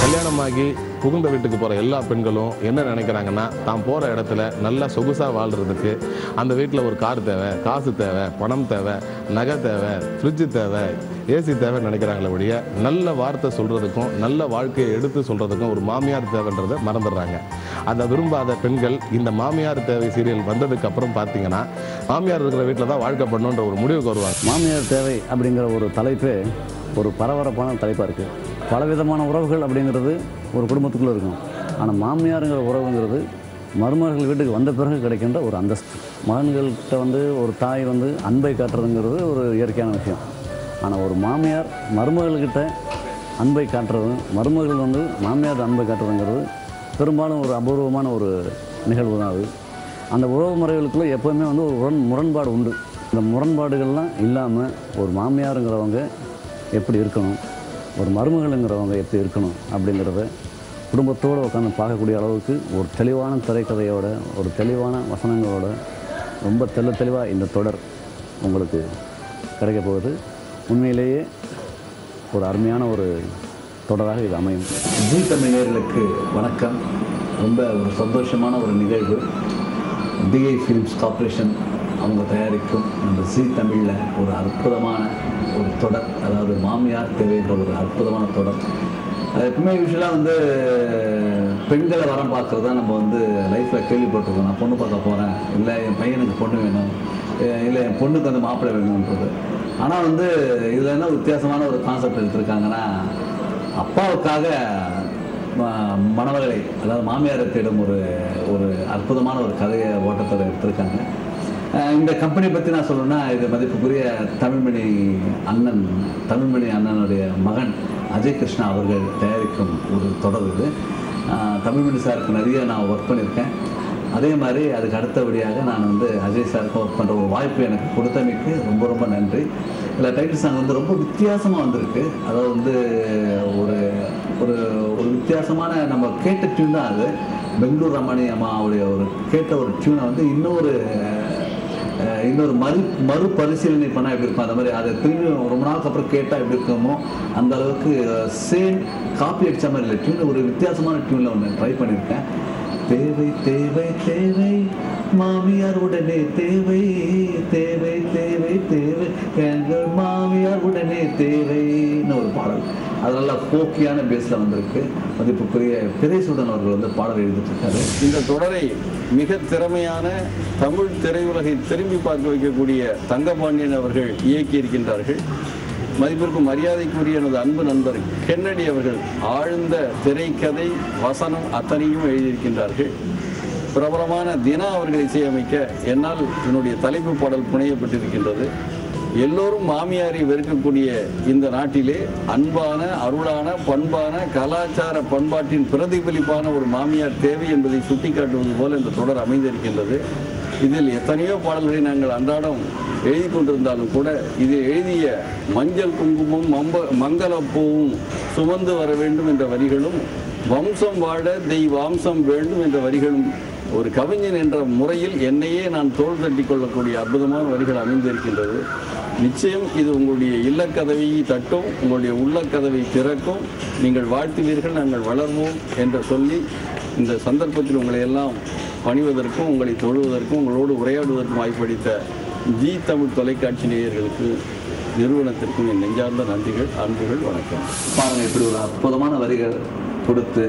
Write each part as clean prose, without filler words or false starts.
கல்யாணமாகி புகுந்த வீட்டுக்கு போகிற எல்லா பெண்களும் என்ன நினைக்கிறாங்கன்னா தான் போகிற இடத்துல நல்லா சொகுசாக வாழ்கிறதுக்கு அந்த வீட்டில் ஒரு கார் தேவை, காசு தேவை, பணம் தேவை, நகை தேவை, ஃப்ரிட்ஜு தேவை, ஏசி தேவைன்னு நினைக்கிறாங்களே ஒழிய நல்ல வார்த்தை சொல்கிறதுக்கும் நல்ல வாழ்க்கையை எடுத்து சொல்கிறதுக்கும் ஒரு மாமியார் தேவைன்றதை மறந்துடுறாங்க. அதை விரும்பாத பெண்கள் இந்த மாமியார் தேவை சீரியல் வந்ததுக்கு அப்புறம் பார்த்தீங்கன்னா மாமியார் இருக்கிற வீட்டில் தான் வாழ்க்கை பண்ணணுன்ற ஒரு முடிவுக்கு வருவாங்க. மாமியார் தேவை அப்படிங்கிற ஒரு தலைப்பு ஒரு பரபரப்பான தலைப்பாக இருக்குது. பலவிதமான உறவுகள் அப்படிங்கிறது ஒரு குடும்பத்துக்குள்ளே இருக்கும். ஆனால் மாமியாருங்கிற உறவுங்கிறது மருமகள் வீட்டுக்கு வந்த பிறகு கிடைக்கின்ற ஒரு அந்தஸ்து. மகன்கள்கிட்ட ஒரு தாய் அன்பை காட்டுறதுங்கிறது ஒரு இயற்கையான விஷயம். ஆனால் ஒரு மாமியார் மருமகள்கிட்ட அன்பை காட்டுறதும் மருமகள் மாமியார் அன்பை காட்டுறதுங்கிறது பெரும்பாலும் ஒரு அபூர்வமான ஒரு நிகழ்வு தான் அது. அந்த உறவு முறைகளுக்குள்ளே எப்போவுமே ஒரு முரண்பாடு உண்டு. இந்த முரண்பாடுகள்லாம் இல்லாமல் ஒரு மாமியாருங்கிறவங்க எப்படி இருக்கணும், ஒரு மருமகளுங்கிறவங்க எப்படி இருக்கணும் அப்படிங்கிறத குடும்பத்தோடு உட்காந்து பார்க்கக்கூடிய அளவுக்கு ஒரு தெளிவான திரைக்கதையோட ஒரு தெளிவான வசனங்களோட ரொம்ப தெளிவாக இந்த தொடர் உங்களுக்கு கிடைக்க போகுது. உண்மையிலேயே ஒரு அருமையான ஒரு தொடராக இது அமையும். ஜீ தமிழர்களுக்கு வணக்கம். ரொம்ப ஒரு சந்தோஷமான ஒரு நிகழ்வு. டிஐ ஃபிலிம்ஸ் கார்ப்பரேஷன் அவங்க தயாரிக்கும் நம்ம ஜீ தமிழில் ஒரு அற்புதமான ஒரு தொடர், அதாவது மாமியார் தேவைன்ற ஒரு அற்புதமான தொடர். எப்பவுமே யூஸ்வலாக பெண்களை வரம் பார்க்குறது தான் நம்ம லைஃப்பில் கேள்விப்பட்டிருக்கோம். நான் பொண்ணு பார்க்க போகிறேன், இல்லை என் பையனுக்கு பொண்ணு வேணும், இல்லை என் பொண்ணுக்கு மாப்பிள்ளை வேணுன்றது. ஆனால் இதில் என்ன வித்தியாசமான ஒரு கான்செப்ட் எடுத்திருக்காங்கன்னா, அப்பாவுக்காக மணமகளை அதாவது மாமியாரை தேடும் ஒரு அற்புதமான ஒரு கதையை ஓட்டத்தோட எடுத்திருக்காங்க. இந்த கம்பெனி பற்றி நான் சொல்லணும்னா, இது மதிப்புக்குரிய தமிழ்மணி அண்ணனுடைய மகன் அஜய் கிருஷ்ணா அவர்கள் தயாரிக்கும் ஒரு தொடர் இது. தமிழ்மணி சாருக்கு நிறைய நான் ஒர்க் பண்ணியிருக்கேன். அதே மாதிரி அதுக்கு அடுத்தபடியாக நான் அஜய் சாருக்கு ஒர்க் பண்ணுற ஒரு வாய்ப்பு எனக்கு கொடுத்தமைக்கு ரொம்ப ரொம்ப நன்றி. இதில் டைட்டில் சாங் ரொம்ப வித்தியாசமாக வந்திருக்கு. அதாவது ஒரு ஒரு ஒரு வித்தியாசமான நம்ம கேட்ட டியூன் தான் அது. பெங்களூர் ரமணி அம்மாவுடைய ஒரு கேட்ட ஒரு டியூனை இன்னொரு மறுபரிசீலனை பண்ணால் எப்படி இருக்கும், அந்த மாதிரி அதை திரும்பி ரொம்ப நாளுக்கு அப்புறம் கேட்டால் எப்படி இருக்குமோ அந்த அளவுக்கு சேம் காப்பி அடித்த மாதிரி இல்லை, டியூன் ஒரு வித்தியாசமான டியூனில் ஒன்று ட்ரை பண்ணியிருக்கேன். தேவை தேவை தேவை மாமியார் உடனே தேவை, தேவை தேவை தேவை எங்கள் மாமியார் உடனே தேவைன்னு ஒரு பாடல். அது நல்லா போக்கியான பேஸில் வந்திருக்கு. மதிப்புக்குரிய பிரேசுடன் அவர்கள் பாடல் எழுதிட்டுருக்காரு. இந்த தொடரை மிக திறமையான தமிழ் திரையுலகை திரும்பி பார்க்க வைக்கக்கூடிய தங்கபாண்டியன் அவர்கள் இயக்கியிருக்கின்றார்கள். மதிப்பிற்கும் மரியாதைக்குரிய எனது அன்பு நண்பர் கென்னடி அவர்கள் ஆழ்ந்த திரைக்கதை வசனம் அத்தனையும் எழுதியிருக்கின்றார்கள். பிரபலமான தினா அவர்கள் இசையமைக்க என்னால் என்னுடைய தலைப்பு பாடல் புனையப்பட்டிருக்கின்றது. எல்லோரும் மாமியாரை வெறுக்கக்கூடிய இந்த நாட்டிலே அன்பான, அருளான, பண்பான, கலாச்சார பண்பாட்டின் பிரதிபலிப்பான ஒரு மாமியார் தேவை என்பதை சுட்டிக்காட்டுவது போல இந்த தொடர் அமைந்திருக்கின்றது. இதில் எத்தனையோ பாடல்களை நாங்கள் அன்றாடம் எழுதி கொண்டிருந்தாலும் கூட இதில் எழுதிய மஞ்சள் குங்குமம் மங்களப்பூவும் சுமந்து வர வேண்டும் என்ற வரிகளும், வம்சம் வாழ தெய்வாம்சம் வேண்டும் என்ற வரிகளும், ஒரு கவிஞன் என்ற முறையில் என்னையே நான் தோள் தட்டி கொள்ளக்கூடிய அற்புதமான வரிகள் அமைந்திருக்கின்றது. நிச்சயம் இது உங்களுடைய இல்லக்கதவை தட்டும், உங்களுடைய உள்ளக்கதவை திறக்கும். நீங்கள் வாழ்த்துவீர்கள், நாங்கள் வளர்வோம் என்று சொல்லி இந்த சந்தர்ப்பத்தில் உங்களை எல்லாம் பணிவதற்கும், உங்களை தொழுவதற்கும், உங்களோடு உரையாடுவதற்கும் வாய்ப்பளித்த ஜீ தமிழ் தொலைக்காட்சி நேயர்களுக்கு, நிறுவனத்திற்கும் என் நெஞ்சார்ந்த நன்றிகள், அன்புகள், வணக்கம். பாருங்கள், இப்படி ஒரு அற்புதமான வரிகள் கொடுத்து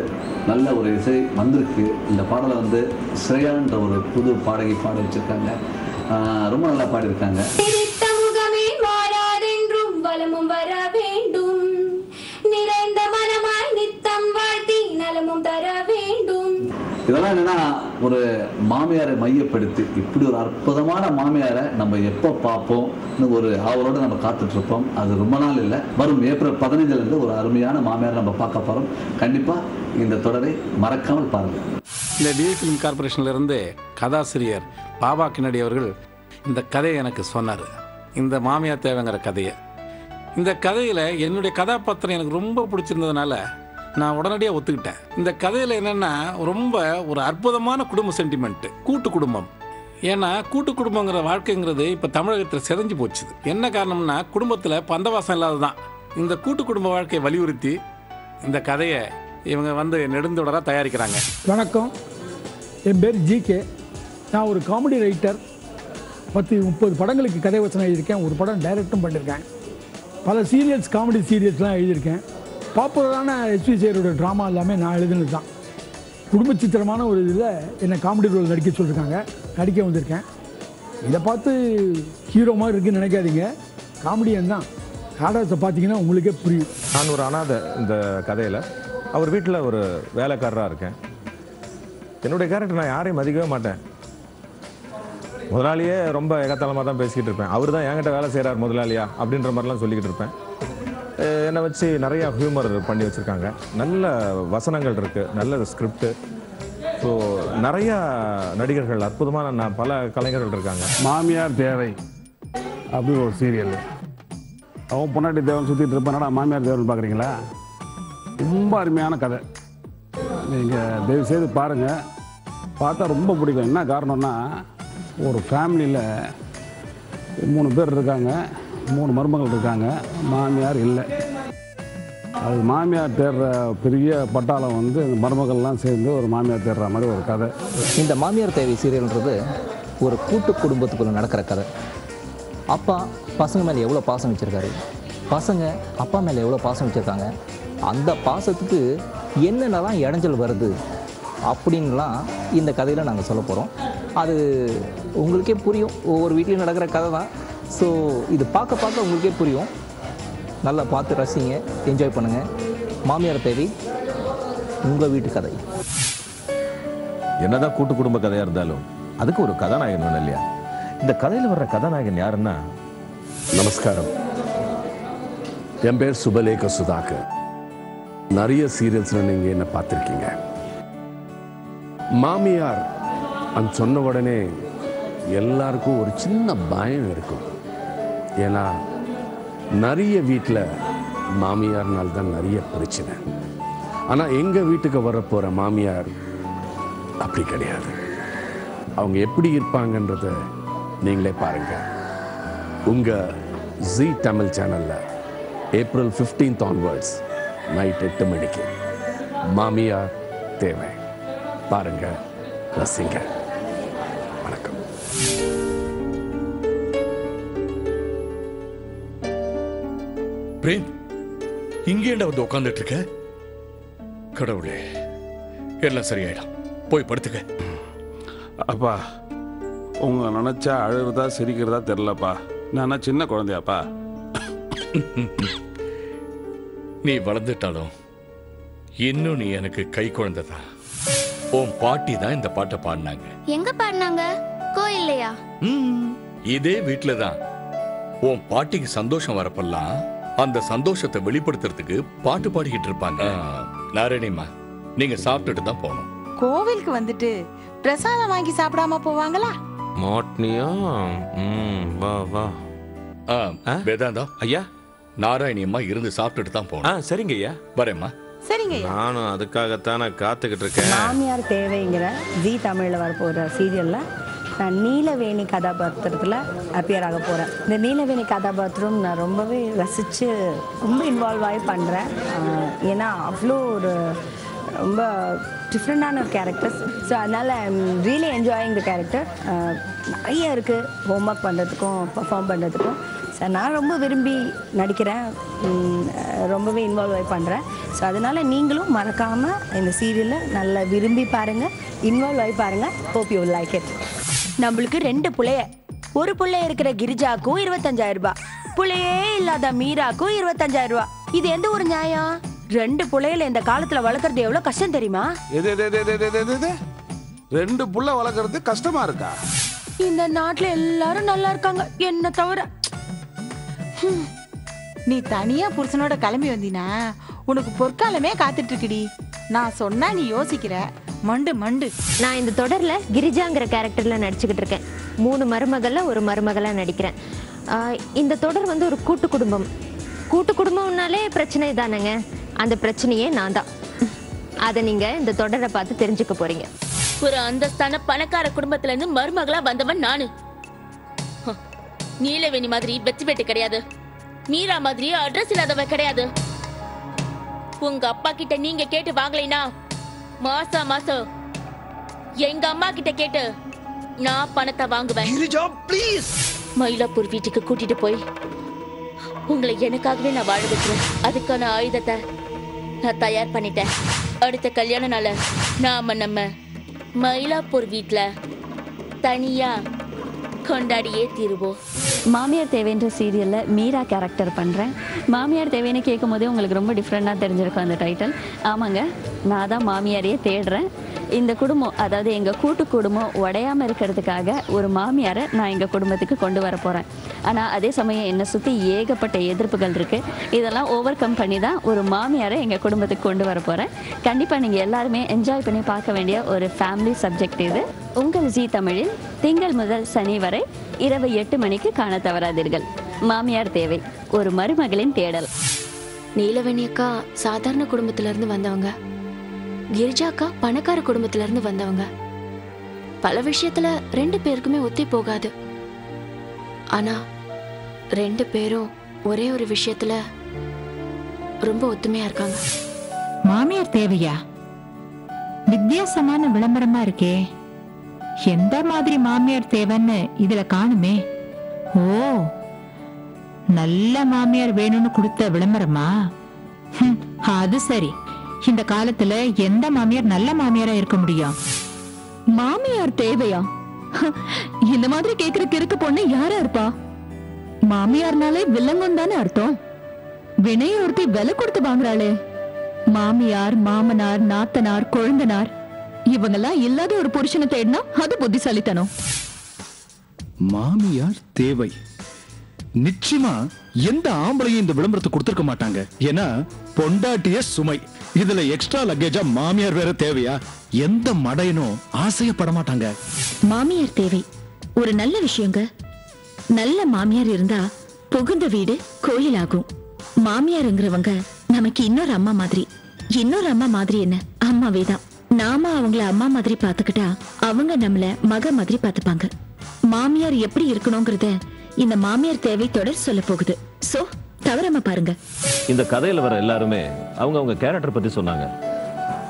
நல்ல ஒரு இசை வந்திருக்கு. இந்த பாடலை ஸ்ரேயான்ற ஒரு புது பாடகி பாட வச்சிருக்காங்க. ரொம்ப நல்லா பாடியிருக்காங்க. வளமும் வர வேண்டும், நிறைந்த மனமாய் நித்தம் வாழ்த்தி அனைத்தும் தர வேண்டும். இதெல்லாம் என்னன்னா ஒரு மாமியாரை மையப்படுத்தி இப்படி ஒரு அற்புதமான மாமியாரை நம்ம எப்போ பார்ப்போம்னு ஒரு ஆவலோடு நம்ம காத்துட்டு இருப்போம். அது ரொம்ப நாள் இல்லை, வரும் ஏப்ரல் 15 ஒரு அருமையான மாமியாரை நம்ம பார்க்க போகிறோம். கண்டிப்பாக இந்த தொடரை மறக்காமல் பாருங்கள். இந்த டிவி ஃபிலிம் கார்பரேஷன்லேருந்து கதாசிரியர் பாபா கின்னடி அவர்கள் இந்த கதையை எனக்கு சொன்னார். இந்த மாமியார் தேவைங்கிற கதையை. இந்த கதையில் என்னுடைய கதாபாத்திரம் எனக்கு ரொம்ப பிடிச்சிருந்ததுனால நான் உடனடியாக ஒத்துக்கிட்டேன். இந்த கதையில் என்னென்னா ரொம்ப ஒரு அற்புதமான குடும்ப சென்டிமெண்ட்டு, கூட்டு குடும்பம். ஏன்னா கூட்டு குடும்பங்கிற வாழ்க்கைங்கிறது இப்போ தமிழகத்தில் செதஞ்சு போச்சு. என்ன காரணம்னா குடும்பத்தில் பந்தவாசம் இல்லாத தான். இந்த கூட்டு குடும்ப வாழ்க்கையை வலியுறுத்தி இந்த கதையை இவங்க நெடுந்தொடராக தயாரிக்கிறாங்க. வணக்கம், என் பேர் ஜிகே. நான் ஒரு காமெடி ரைட்டர். 10-30 படங்களுக்கு கதை வசனம் எழுதியிருக்கேன். ஒரு படம் டைரக்டும் பண்ணியிருக்கேன். பல சீரியல்ஸ், காமெடி சீரியல்ஸ்லாம் எழுதியிருக்கேன். பாப்புலரான எஸ்வி சேரோட ட்ராமா எல்லாமே நான் எழுதுனது தான். குடும்ப சித்திரமான ஒரு இதில் என்னை காமெடி ரோல் நடிக்க சொல்லியிருக்காங்க. நடிக்க வந்திருக்கேன். இதை பார்த்து ஹீரோ மாதிரி இருக்குன்னு நினைக்காதீங்க, காமெடியன் தான். நாடகத்தை பார்த்தீங்கன்னா உங்களுக்கே புரியும். நான் ஒரு அனாதை இந்த கதையில். அவர் வீட்டில் ஒரு வேலைக்காரராக இருக்கேன். என்னுடைய கேரக்டர் நான் யாரையும் மதிக்கவே மாட்டேன். முதலாளியே ரொம்ப ஏகத்தாளமாக தான் பேசிக்கிட்டு இருப்பேன். அவர் தான் என்கிட்ட வேலை செய்கிறார் முதலாளியா அப்படின்ற மாதிரிலாம் சொல்லிக்கிட்டு இருப்பேன். என்னை வச்சு நிறையா ஹியூமர் பண்ணி வச்சுருக்காங்க. நல்ல வசனங்கள் இருக்குது, நல்ல ஸ்கிரிப்டு. ஸோ நிறையா நடிகர்கள், அற்புதமான பல கலைஞர்கள் இருக்காங்க. மாமியார் தேவை அப்படி ஒரு சீரியல். அவன் பொன்னாட்டி தேவன் சுற்றிட்டு இருப்பானடா மாமியார் தேவன் பார்க்குறீங்களா? ரொம்ப அருமையான கதை. நீங்கள் தயவுசெய்து பாருங்கள், பார்த்தா ரொம்ப பிடிக்கும். என்ன காரணம்னா ஒரு ஃபேமிலியில் 3 பேர் இருக்காங்க, 3 மருமகள் இருக்காங்க, மாமியார் இல்லை. அது மாமியார் தேடுற பெரிய பட்டாளம் இந்த மருமகள்லாம் சேர்ந்து ஒரு மாமியார் தேடுற மாதிரி ஒரு கதை. இந்த மாமியார் தேவை சீரியல்ன்றது ஒரு கூட்டு குடும்பத்துக்குள்ளே நடக்கிற கதை. அப்பா பசங்க மேலே எவ்வளோ பாசம் வச்சுருக்காரு, பசங்க அப்பா மேலே எவ்வளோ பாசம் வச்சுருக்காங்க, அந்த பாசத்துக்கு என்னென்னலாம் இடைஞ்சல் வருது அப்படின்லாம் இந்த கதையில் நாங்கள் சொல்ல போகிறோம். அது உங்களுக்கே புரியும். ஒவ்வொரு வீட்லேயும் நடக்கிற கதை தான். ஸோ இது பார்க்க பார்க்க உங்களுக்கே புரியும். நல்லா பார்த்து ரசிங்க, என்ஜாய் பண்ணுங்கள். மாமியார் தேவை உங்கள் வீட்டு கதை. என்னதான் கூட்டு குடும்ப கதையாக இருந்தாலும் அதுக்கு ஒரு கதாநாயகன் ஒன்று இல்லையா? இந்த கதையில் வர்ற கதாநாயகன் யாருன்னா, நமஸ்காரம், என் பேர் சுபலேக சுதாகர். நிறைய சீரியல்ஸில் நீங்கள் என்ன பார்த்துருக்கீங்க. மாமியார் அந்த சொன்ன உடனே எல்லாருக்கும் ஒரு சின்ன பயம் இருக்கும். ஏன்னா நிறைய வீட்டில் மாமியார்னால் தான் நிறைய பிரச்சனை. ஆனால் எங்கள் வீட்டுக்கு வரப்போகிற மாமியார் அப்படி கிடையாது. அவங்க எப்படி இருப்பாங்கன்றத நீங்களே பாருங்கள். உங்கள் ஜீ தமிழ் சேனலில் ஏப்ரல் 15 onwards நைட் 8 மணிக்கு மாமியார் தேவை. பாருங்க, ரசிங்க. வணக்கம். பிரேம், இங்கேண்டா வந்து உட்காந்துட்டு இருக்க? கடவுளே, எல்லாம் சரியாயிடும். போய் படுத்துக்க. அப்பா, உங்க நினச்சா அழுகிறதா சிரிக்கிறதா தெரிலப்பா. நான் சின்ன குழந்தையாப்பா. நீ வளர்ந்துட்டாலும் இன்னும் நீ எனக்கு கை குழந்தைதான். உன் பாட்டி தான் இந்த பாட்டை பாடினாங்க. எங்க பாடினாங்க? கோயில்லையா? இதே வீட்டுலதான். உன் பாட்டிக்கு சந்தோஷம் வரப்பெல்லாம் அந்த சந்தோஷத்தை வெளிப்படுத்துறதுக்கு பாட்டு பாடிக்கிட்டு இருப்பாங்க. நாராயணிமா, நீங்க சாப்பிட்டுட்டு தான் போகணும். கோவிலுக்கு வந்துட்டு பிரசாதம் வாங்கி சாப்பிடாம போவாங்களா? மாட்னியா? வா வா. வேதாந்தா ஐயா, நாராயணி அம்மா இருந்து சாப்பிட்டுட்டு தான் போகணும். சரிங்க ஐயா, வரேம்மா. சரிங்க. நானும் அதுக்காகத்தான் நான் காத்துக்கிட்டு இருக்கேன். மாமியார் தேவைங்கிற ஜீ தமிழில் வரப்போகிற சீரியலில் நான் நீலவேணி கதாபாத்திரத்தில் அப்பியர் ஆக போகிறேன். இந்த நீலவேணி கதாபாத்திரம் நான் ரொம்பவே ரசித்து ரொம்ப இன்வால்வ் ஆகி பண்ணுறேன். ஏன்னா அவ்வளோ ஒரு ரொம்ப டிஃப்ரெண்டான ஒரு கேரக்டர்ஸ். ஸோ அதனால் I'm really enjoying the character. நிறைய இருக்குது ஹோம்ஒர்க் பண்ணுறதுக்கும் பர்ஃபார்ம் பண்ணுறதுக்கும். ஸோ நான் ரொம்ப விரும்பி நடிக்கிறேன், ரொம்பவே இன்வால்வ் ஆகி பண்ணுறேன். ஸோ அதனால் நீங்களும் மறக்காமல் இந்த சீரியலில் நல்லா விரும்பி பாருங்கள், இன்வால்வ் ஆகி பாருங்கள். Hope you like it. நம்மளுக்கு 2 புள்ளைய. ஒரு புள்ளை இருக்கிற கிரிஜாக்கும் 25,000 ரூபாய், புள்ளையே இல்லாத மீராக்கும் 25,000 ரூபாய். இது எந்த ஒரு நியாயம்? 2 புள்ளையில இந்த காலத்துல வளர்க்கறது எவ்வளவு கஷ்டம் தெரியுமா? எது 2 புள்ள வளர்க்கறது கஷ்டமா இருக்கா? இந்த நாட்டுல எல்லாரும் நல்லா இருக்காங்க, என்ன தவிர. நீ தனியா புருஷனோட கிளம்பி வந்தீனா உனக்கு பொற்காலமே காத்துட்டு இருக்குடி. நான் சொன்னா நீ யோசிக்கிற. மண்டு மண்டு. நான் இந்த தொடர்ல கிரிஜாங்கிற கேரக்டர்ல நடிச்சுக்கிட்டு இருக்கேன். 3 மருமகள்ல ஒரு மருமகளா நடிக்கிறேன். இந்த தொடர் வந்து ஒரு கூட்டு குடும்பம்னாலே பிரச்சனை தானேங்க. அந்த பிரச்சனையே நான் தான். அதை நீங்க இந்த தொடரை பார்த்து தெரிஞ்சுக்க போறீங்க. ஒரு அந்தஸ்தான பணக்கார குடும்பத்துல இருந்து மருமகளா வந்தவன் நானு. நீலவேணி மாதிரி வெற்றி பெட்டு கிடையாது, மீரா மாதிரி அட்ரஸ் இல்லாதவ கிடையாது. உங்க அப்பா கிட்ட நீங்க கேட்டு வாங்கலைனா மாசம் எங்க அம்மா கிட்ட கேட்டு நான் பணத்தை வாங்குவேன். மயிலாப்பூர் வீட்டுக்கு கூட்டிட்டு போய் உங்களை எனக்காகவே நான் வாழ வைக்கிறேன். அதுக்கான ஆயுதத்தை நான் தயார் பண்ணிட்டேன். அடுத்த கல்யாண நாள நம்ம மயிலாப்பூர் வீட்டுல தனியா கொண்டாடியே தீருவோம். மாமியார் தேவைன்ற சீரியலில் மீரா கேரக்டர் பண்ணுறேன். மாமியார் தேவைன்னு கேட்கும் போதே உங்களுக்கு ரொம்ப டிஃப்ரெண்ட்டாக தெரிஞ்சிருக்கும் அந்த டைட்டில். ஆமாங்க, நான் தான் மாமியாரையே தேடுறேன். இந்த குடும்பம், அதாவது எங்கள் கூட்டு குடும்பம் உடையாமல் இருக்கிறதுக்காக ஒரு மாமியாரை நான் எங்கள் குடும்பத்துக்கு கொண்டு வர போகிறேன். ஆனால் அதே சமயம் என்னை சுற்றி ஏகப்பட்ட எதிர்ப்புகள் இருக்குது. இதெல்லாம் ஓவர் கம் பண்ணி தான் ஒரு மாமியாரை எங்கள் குடும்பத்துக்கு கொண்டு வர போகிறேன். கண்டிப்பாக நீங்கள் எல்லாருமே என்ஜாய் பண்ணி பார்க்க வேண்டிய ஒரு ஃபேமிலி சப்ஜெக்ட் இது. உங்கள் ஜீ தமிழில் திங்கள் முதல் சனி வரை இரவு 8 மணிக்கு காண தவறாதீர்கள். மாமியார் தேவை, ஒரு மருமகளின் தேடல். நீலவேணி அக்கா சாதாரண குடும்பத்துல இருந்து வந்தவங்க, கிரிஜா அக்கா பணக்கார குடும்பத்துல இருந்து வந்தவங்க. பல விஷயத்துல 2 பேருக்குமே ஒத்தி போகாது. ஆனா 2 பேரும் ஒரே ஒரு விஷயத்துல ரொம்ப ஒத்துமையா இருக்காங்க. மாமியார் தேவையா? வித்தியாசமான விளம்பரமா இருக்கே. எந்த மாதிரி மாமியார் தேவைன்னு இதுல காணுமே. ஓ, நல்ல மாமியார் வேணும்னு கொடுத்த விளம்பரமா? அது சரி. இந்த காலத்துல எந்த மாமியார் நல்ல மாமியாரா இருக்க முடியும்? மாமியார் தேவையா? இந்த மாதிரி கேக்குற கிறுக்கு பொண்ணு யாரா இருப்பா? மாமியார்னாலே வில்லங்கம் தானே அர்த்தம். வினைய ஒருத்தி விலை கொடுத்து வாங்குறாளே. மாமியார், மாமனார், நாத்தனார், கொழுந்தனார் இவங்கெல்லாம் இல்லாத ஒரு புருஷனை தேடினா அது புத்திசாலித்தனம். மாமியார் தேவை. நிச்சயமா எந்த ஆம்பளையும் இந்த விளம்பரத்தை கொடுத்திருக்க மாட்டாங்க. ஏன்னா பொண்டாட்டிய சுமை, இதுல எக்ஸ்ட்ரா லக்கேஜா மாமியார் வேற தேவையா? எந்த மடையனும் ஆசையப்பட மாட்டாங்க. மாமியார் தேவை ஒரு நல்ல விஷயங்க. நல்ல மாமியார் இருந்தா புகுந்த வீடு கோயிலாகும். மாமியாருங்கிறவங்க நமக்கு இன்னொரு அம்மா மாதிரி. இன்னொரு அம்மா மாதிரி என்ன, அம்மாவே தான். நாம அவங்கள அம்மா மாதிரி பாத்துக்கிட்டா அவங்க நம்மள மக மாதிரி பாத்துப்பாங்க. மாமியார் எப்படி இருக்கணும்ங்கறத இந்த மாமியார் தேவை தொடர் சொல்ல போகுது. சோ தவறாம பாருங்க. இந்த கதையில வர எல்லாருமே அவங்க கேரக்டர் பத்தி சொன்னாங்க.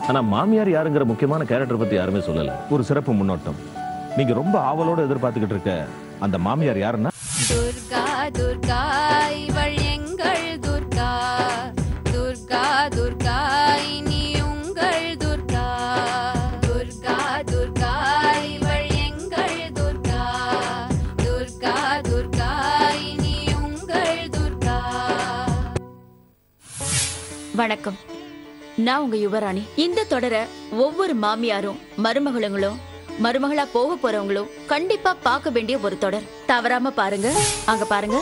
ஆனா மாமியார் யாருங்கிற முக்கியமான கேரக்டர் பத்தி யாருமே சொல்லல. ஒரு சிறப்பு முன்னோட்டம். நீங்க ரொம்ப ஆவலோட எதிர்பார்த்துக்கிட்டு இருக்க அந்த மாமியார் யாருன்னா, துர்கா துர்கா இவள் எங்கள் துர்கா, துர்கா துர்கா இனி உங்கள் துர்கா, துர்கா துர்கா இவள் எங்கள் துர்கா, துர்கா துர்கா இனி உங்கள் துர்கா. வணக்கம், நான் உங்க யுவராணி. இந்த தொடரை ஒவ்வொரு மாமியாரும் மருமகளுங்களும் மருமகளா போக போறவங்களும் கண்டிப்பா பார்க்க வேண்டிய ஒரு தொடர். தவறாம பாருங்க. அங்க பாருங்க.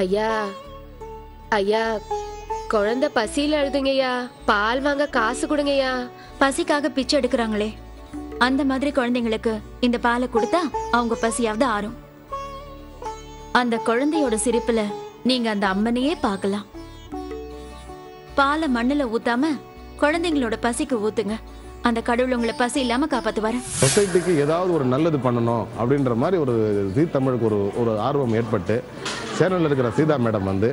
ஐயா ஐயா, குழந்தை பசியில அழுதுங்கய்யா, பால் வாங்க காசு கொடுங்கய்யா. பசிக்காக பிச்சை எடுக்கிறாங்களே, அந்த மாதிரி குழந்தைங்களுக்கு இந்த பாலை கொடுத்தா அவங்க பசியாவது ஆறும். அந்த குழந்தையோட சிரிப்புல நீங்க அந்த அம்மனையே பார்க்கலாம். பாலை மண்ணுல ஊத்தாம குழந்தைங்களோட பசிக்கு ஊத்துங்க. அந்த கடவுள் உங்களை பசி இல்லாம காப்பாத்துவாரு. சொசைட்டிக்கு ஏதாவது ஒரு நல்லது பண்ணணும் அப்படின்ற மாதிரி ஒரு ஜீ தமிழுக்கு ஒரு ஆர்வம் ஏற்பட்டு சேனலில் இருக்கிற சீதா மேடம் வந்து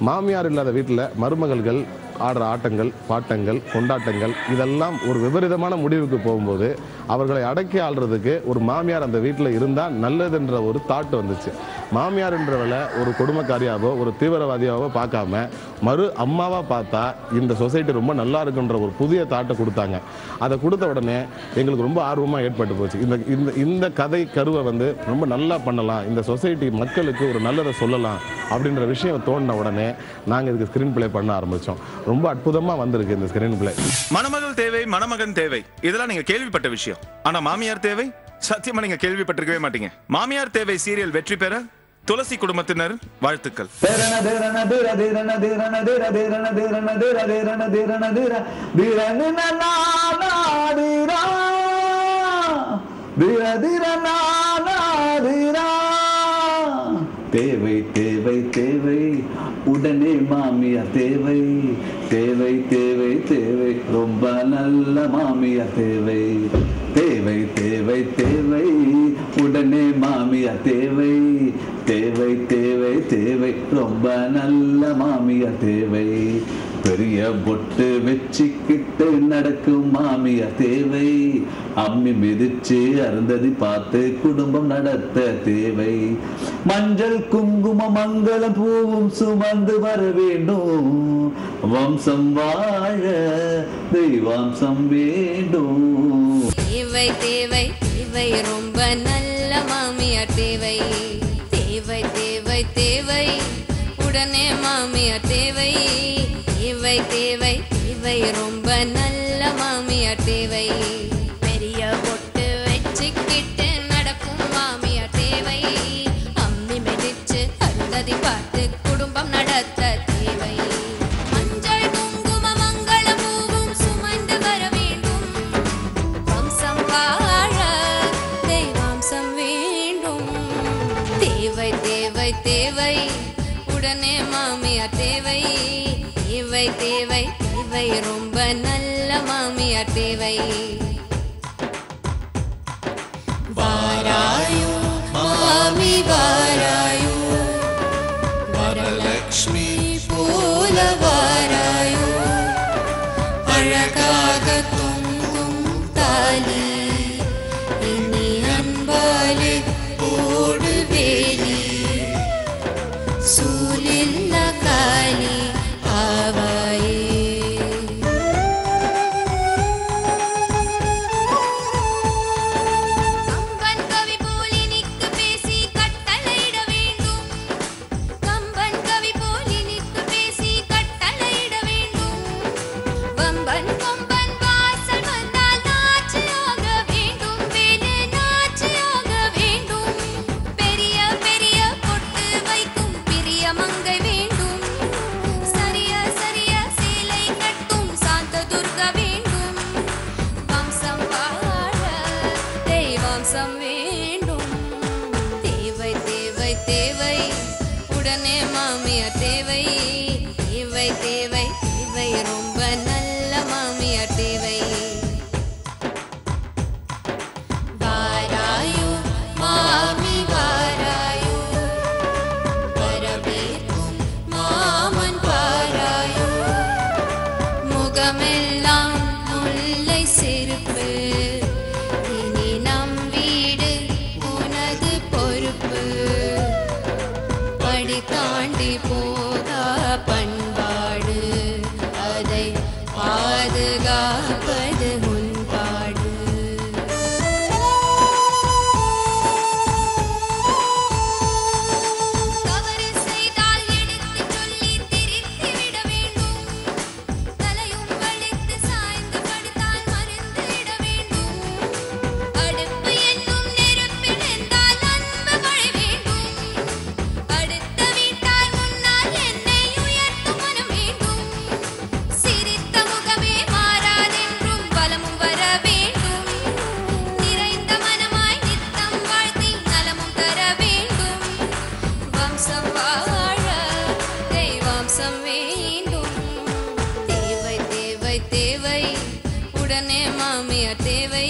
மாமியார் இல்லாத வீட்டில் மருமகள்கள் ஆடுற ஆட்டங்கள், பாட்டங்கள், கொண்டாட்டங்கள் இதெல்லாம் ஒரு விபரீதமான முடிவுக்கு போகும்போது அவர்களை அடக்கி ஆள்றதுக்கு ஒரு மாமியார் அந்த வீட்டில் இருந்தால் நல்லதுன்ற ஒரு தாட் வந்துச்சு. மாமியார்ன்றவளை ஒரு கொடுமைக்காரியாவோ ஒரு தீவிரவாதியாவோ பார்க்காம மறு அம்மாவாக பார்த்தா இந்த சொசைட்டி ரொம்ப நல்லா இருக்குன்ற ஒரு புதிய தாட்டை கொடுத்தாங்க. அதை கொடுத்த உடனே எங்களுக்கு ரொம்ப ஆர்வமாக ஏற்பட்டு போச்சு. இந்த இந்த இந்த கதை கருவை வந்து ரொம்ப நல்லா பண்ணலாம், இந்த சொசைட்டி மக்களுக்கு ஒரு நல்லதை சொல்லலாம் அப்படின்ற விஷயம் தோணின உடனே நாங்கள் இதுக்கு ஸ்க்ரீன் பிளே பண்ண ஆரம்பித்தோம். ரொம்ப அற்புதமா வந்திருக்கு இந்த ஸ்கிரீன் பிளே. மணமகள் தேவை, மணமகன் தேவை, இதெல்லாம் நீங்க கேள்விப்பட்ட விஷயம். ஆனா மாமியார் தேவை சத்தியமா நீங்க கேள்விப்பட்டிருக்கவே மாட்டீங்க. மாமியார் தேவை சீரியல் வெற்றி பெற துளசி குடும்பத்தினர் வாழ்த்துக்கள். தேவை தேவை தேவை உடனே மாமியார் தேவை, தேவை தேவை தேவை ரொம்ப நல்ல மாமியார் தேவை, தேவை தேவை தேவை உடனே மாமியார் தேவை, தேவை தேவை தேவை ரொம்ப நல்ல மாமியார் தேவை, பெரிய பொட்டு வச்சுக்கிட்டு நடக்கும் மாமியார் தேவை, அம்மி மிதிச்சு அருந்ததி பார்த்து குடும்பம் நடத்த தேவை, மஞ்சள் குங்கும மங்களம் பூவும் சுமந்து வர வேண்டும், வம்சம் வாழ தெய்வாம்சம் வேண்டும். தேவை தேவை தேவை ரொம்ப நல்ல மாமியார் தேவை, தேவை தேவை தேவை உடனே மாமியார் தேவை, தேவை தேவை தேவை ரொம்ப நல்ல மாமியார் தேவை, பெரிய பொட்டு வச்சுக்கிட்டு நடக்கும் மாமியார் தேவை, அம்மி மிதிச்சு அருந்ததி பார்த்து குடும்பம் நடத்த தேவை, மஞ்சள் குங்கும மங்கள பூவும் சுமந்து வர வேண்டும், வம்சம் வாழ தெய்வாம்சம் வேண்டும். தேவை தேவை தேவை உடனே மாமியார் தேவை, தேவை தேவை தேவை ரொம்ப நல்ல மாமியார் தேவை. வாராயோ மாமி வாராயோ, வரலக்ஷ்மி போல வாராயோ, அழகாக தொங்கும் தாலி இனி அன்பாலே ஓடு வேலி, சூலில்ல காலி ஆவாயே. கம்பன் கவி போல் இனிக்கு பேசி கட்டளையிட வேண்டும், கம்பன் கவி போல் இனிக்கு பேசி கட்டளையிட வேண்டும், வம்பன் கொம்பன் வாசல் வந்தால் நாச்சியாக வேண்டும், வேலு நாச்சியாக வேண்டும், பெரிய பெரிய பொட்டு வைக்கும் பிரிய மங்கை வேண்டும், சரிய சரிய சேலை கட்டும் சாந்த துர்கா வேண்டும், வம்சம் வாழ தெய்வாம்சம் வேண்டும். தேவை தேவை தேவை உடனே மாமியார் தேவை, தேவை தேவை தேவை ரொம்ப நல்ல மாமியார் தேவை. வாராயோ மாமி வாராயோ, வரவேற்கும் மாமன் பாராயோ, முகமெல்லாம் முல்லை செருப்பு, இனி நம் வீடு உனது பொறுப்பு, படி தாண்டி போகா பண்பாடு, அதை பாதுகாப்பது உன்பாடு. தவறு செய்தால் எடுத்துச் சொல்லி திருத்தி விட வேண்டும், தலையும் வலித்து சாய்ந்து படுத்தால் மருந்து இட வேண்டும், அடுப்பு என்னும் நெருப்பில் இருந்தால் அன்பு மழை வேண்டும், அடுத்த வீட்டார் முன்னால் என்னை உயர்த்தும் மனம் வேண்டும், சிரித்த முகமே மாறாதென்றும் பலமும் வர வேண்டும், நிறைந்த மனமாய் நித்தம் வாழ்த்தி நலமும் தர வேண்டும், வம்சம் வாழ தெய்வாம்சம் வேண்டும். தேவை தேவை தேவை உடனே மாமியார் தேவை,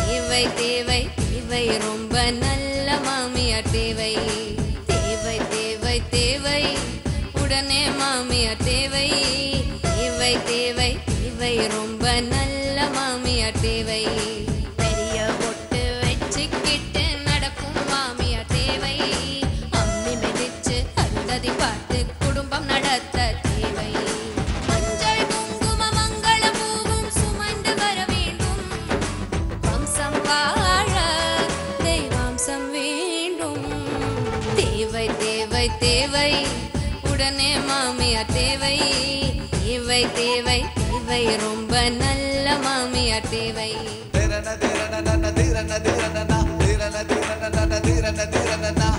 தேவை தேவை தேவை ரொம்ப நல்ல மாமியார் தேவை, தேவை தேவை தேவை உடனே மாமியார் தேவை, தேவை தேவை தேவை ரொம்ப நல்ல மாமியார் தேவை, பெரிய பொட்டு வச்சுக்கிட்டு நடக்கும் மாமியார் தேவை, அம்மி மிதிச்சு அருந்ததி பார்த்து குடும்பம் நடத்த தேவை, மஞ்சள் குங்கும மங்கள பூவும் சுமந்து வர வேண்டும், வம்சம் வாழ தெய்வாம்சம் வேண்டும். தேவை தேவை தேவை உடனே மாமியார் தேவை, தேவை தேவை தேவை ரொம்ப நல்ல மாமியார் தேவை திரண திரண திரண திரண திரண திரண திரண திரண